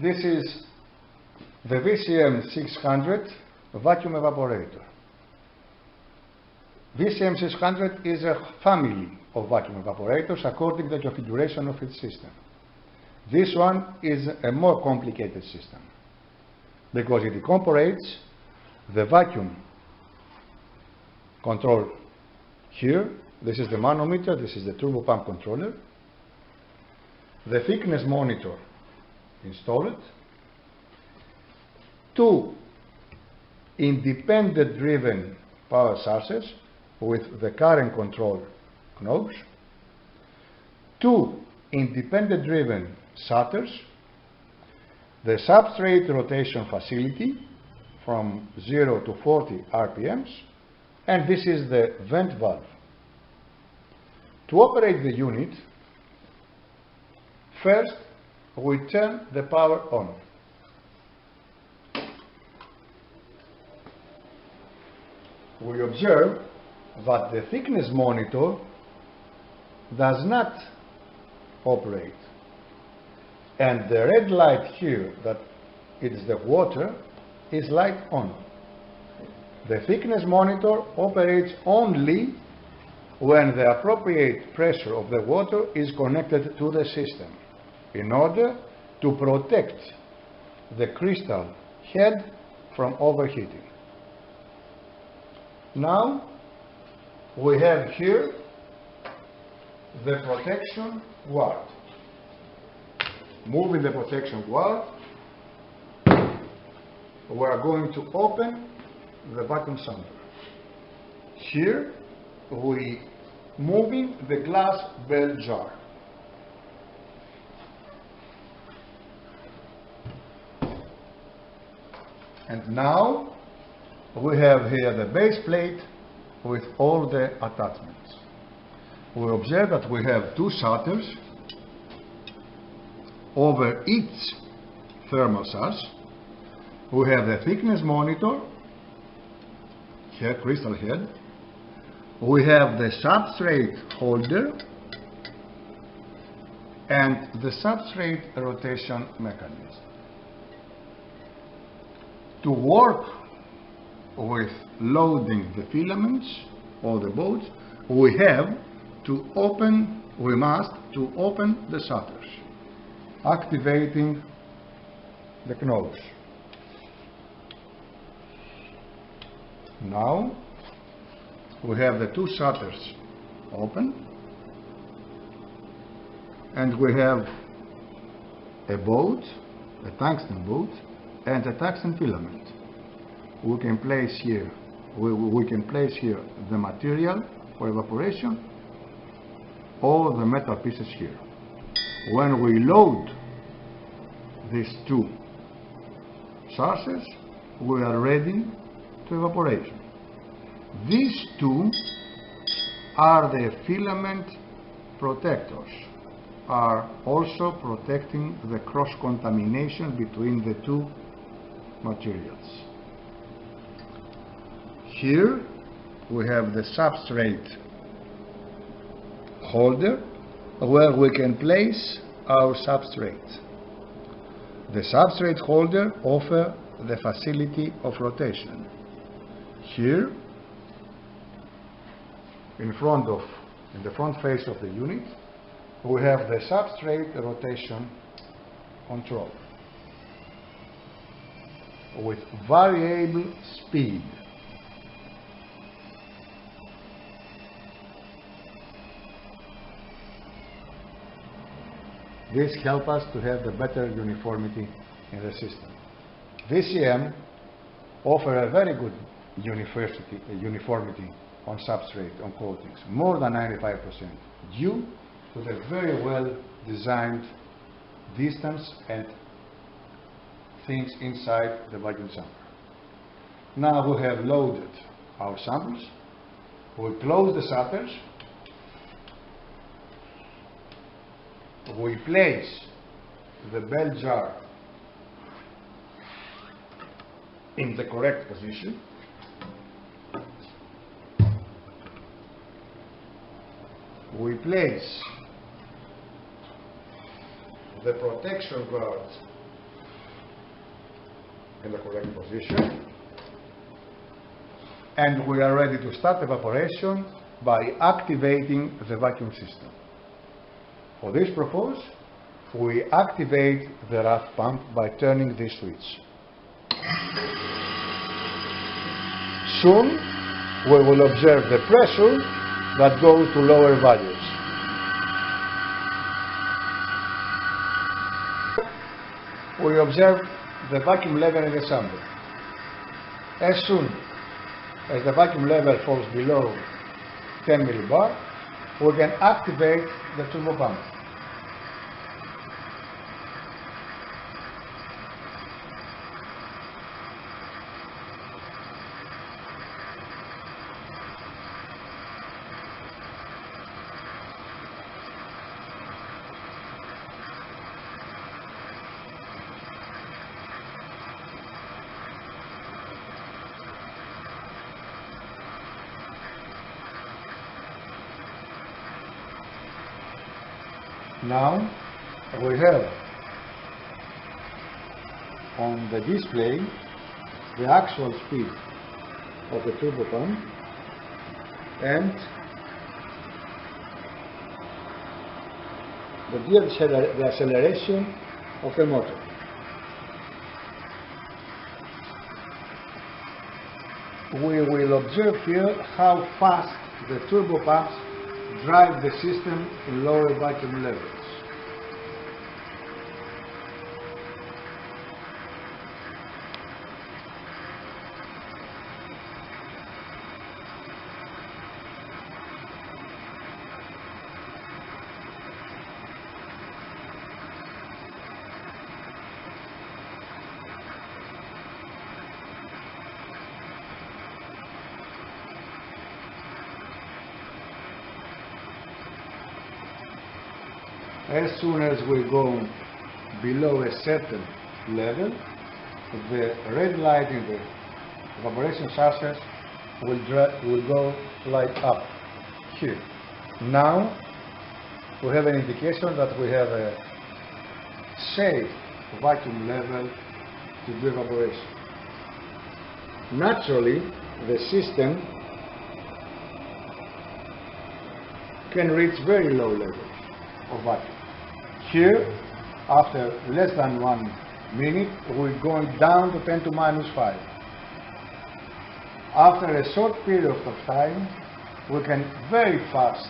This is the VCM 600 vacuum evaporator. VCM 600 is a family of vacuum evaporators according to the configuration of its system. This one is a more complicated system because it incorporates the vacuum control here. This is the manometer, this is the turbo pump controller, the thickness monitor installed, two independent driven power sources with the current control knobs, two independent driven shutters, the substrate rotation facility from 0 to 40 RPMs, and this is the vent valve. To operate the unit, first we turn the power on. We observe that the thickness monitor does not operate, and the red light here that is the water is light on. The thickness monitor operates only when the appropriate pressure of the water is connected to the system in order to protect the crystal head from overheating. Now we have here the protection guard. Moving the protection guard, we are going to open the vacuum sampler. Here we moving the glass bell jar. And now we have here the base plate with all the attachments. We observe that we have two shutters over each thermal source. We have the thickness monitor, here crystal head. We have the substrate holder and the substrate rotation mechanism. To work with loading the filaments or the bolts, we must to open the shutters, activating the knobs. Now we have the two shutters open, and we have a bolt, a tungsten bolt, and a tungsten filament. We can place here the material for evaporation or the metal pieces here. When we load these two sources, we are ready to evaporation. These two are the filament protectors, are also protecting the cross-contamination between the two materials. Here we have the substrate holder where we can place our substrate. The substrate holder offers the facility of rotation. Here in the front face of the unit, we have the substrate rotation control with variable speed. This helps us to have the better uniformity in the system. VCM offers a very good uniformity on substrate, on coatings, more than 95%, due to the very well designed distance and things inside the vacuum sampler. Now we have loaded our samples. We close the shutters. We place the bell jar in the correct position. We place the protection guard in the correct position. And we are ready to start evaporation by activating the vacuum system. For this purpose, we activate the RAF pump by turning this switch. Soon, we will observe the pressure that goes to lower values. We observe the vacuum level in the sample. As soon as the vacuum level falls below 10 millibar, we can activate the turbo pump. Now we have on the display the actual speed of the turbo pump and the acceleration of the motor. We will observe here how fast the turbo pumps drive the system in lower vacuum levels. As soon as we go below a certain level, the red light in the evaporation sources will go light up here. Now we have an indication that we have a safe vacuum level to do evaporation. Naturally, the system can reach very low levels of vacuum. Here, after less than 1 minute, we're going down to 10 to minus 5. After a short period of time, we can very fast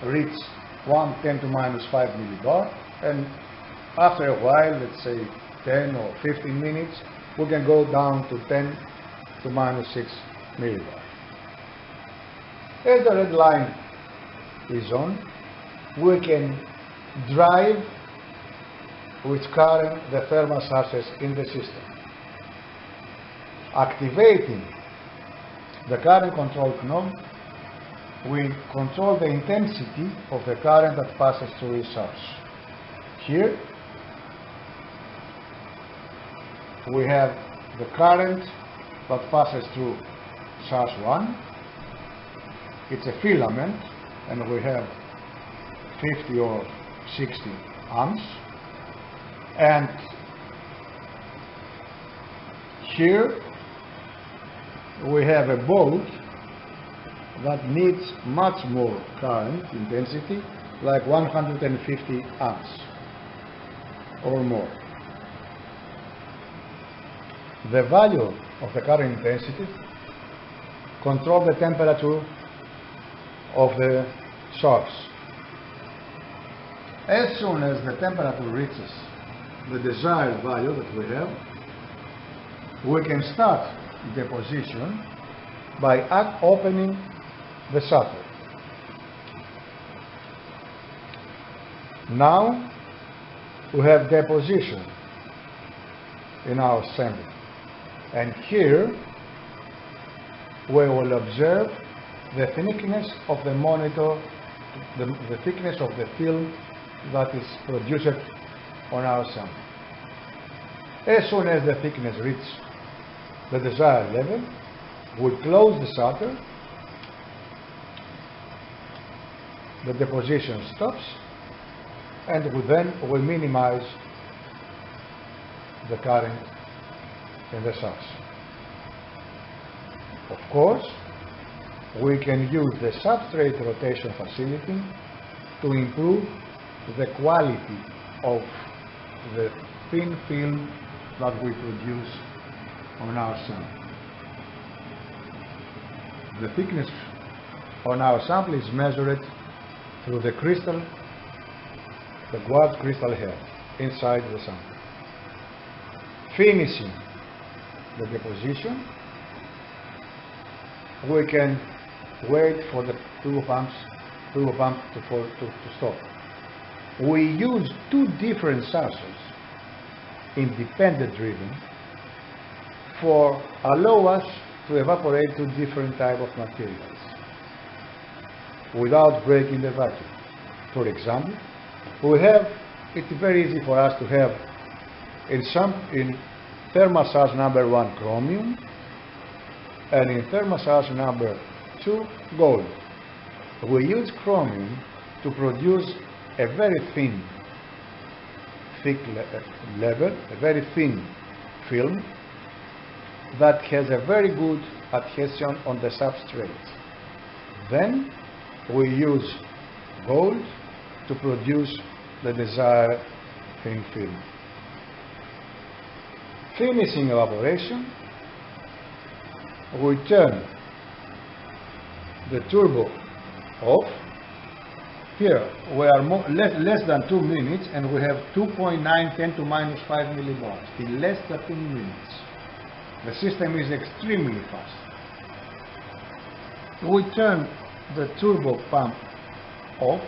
reach 10 to minus 5 millibar, and after a while, let's say 10 or 15 minutes, we can go down to 10 to minus 6 millibar. As the red line is on, we can drive with current the thermal sources in the system. Activating the current control knob, we control the intensity of the current that passes through the source. Here we have the current that passes through source 1. It's a filament, and we have 50 or 60 amps, and here we have a bolt that needs much more current intensity, like 150 amps or more. The value of the current intensity controls the temperature of the source. As soon as the temperature reaches the desired value that we have, we can start deposition by opening the shutter. Now we have deposition in our sample, and here we will observe the thickness of the monitor, the thickness of the film that is produced on our sample. As soon as the thickness reaches the desired level, we close the shutter, the deposition stops, and then we minimize the current in the source. Of course, we can use the substrate rotation facility to improve the quality of the thin film that we produce on our sample. The thickness on our sample is measured through the crystal, the quartz crystal head inside the sample. Finishing the deposition, we can wait for the turbo pump to stop. We use two different sources, independent driven, for allow us to evaporate two different type of materials without breaking the vacuum. For example, it's very easy for us to have in thermal source number 1 chromium and in thermal source number 2 gold. We use chromium to produce a very thin, thick level, a very thin film that has a very good adhesion on the substrate. Then we use gold to produce the desired thin film. Finishing evaporation, we turn the turbo off. Here we are less than 2 minutes and we have 2.9 10 to minus 5 millibars in less than 2 minutes. The system is extremely fast. We turn the turbo pump off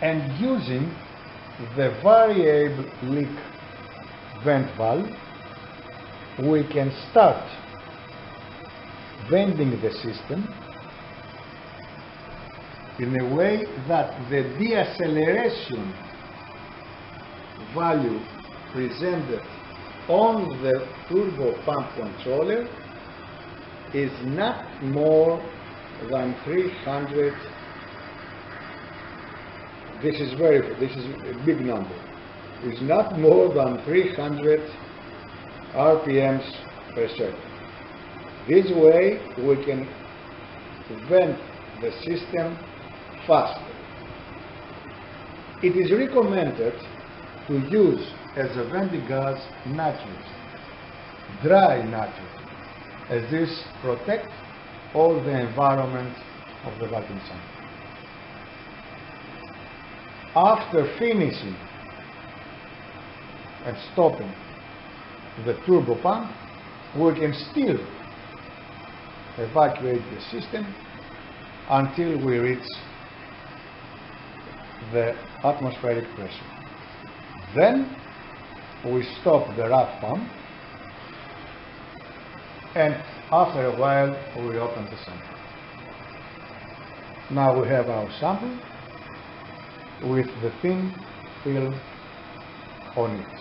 and using the variable leak vent valve, we can start venting the system in a way that the deceleration value presented on the turbo pump controller is not more than 300. This is a big number. It's not more than 300 RPMs per second. This way we can vent the system faster. It is recommended to use as a venting gas nitrogen, dry nitrogen, as this protects all the environment of the vacuum sample. After finishing and stopping the turbo pump, we can still evacuate the system until we reach the atmospheric pressure. Then we stop the RAF pump and after a while we open the sample. Now we have our sample with the thin film on it.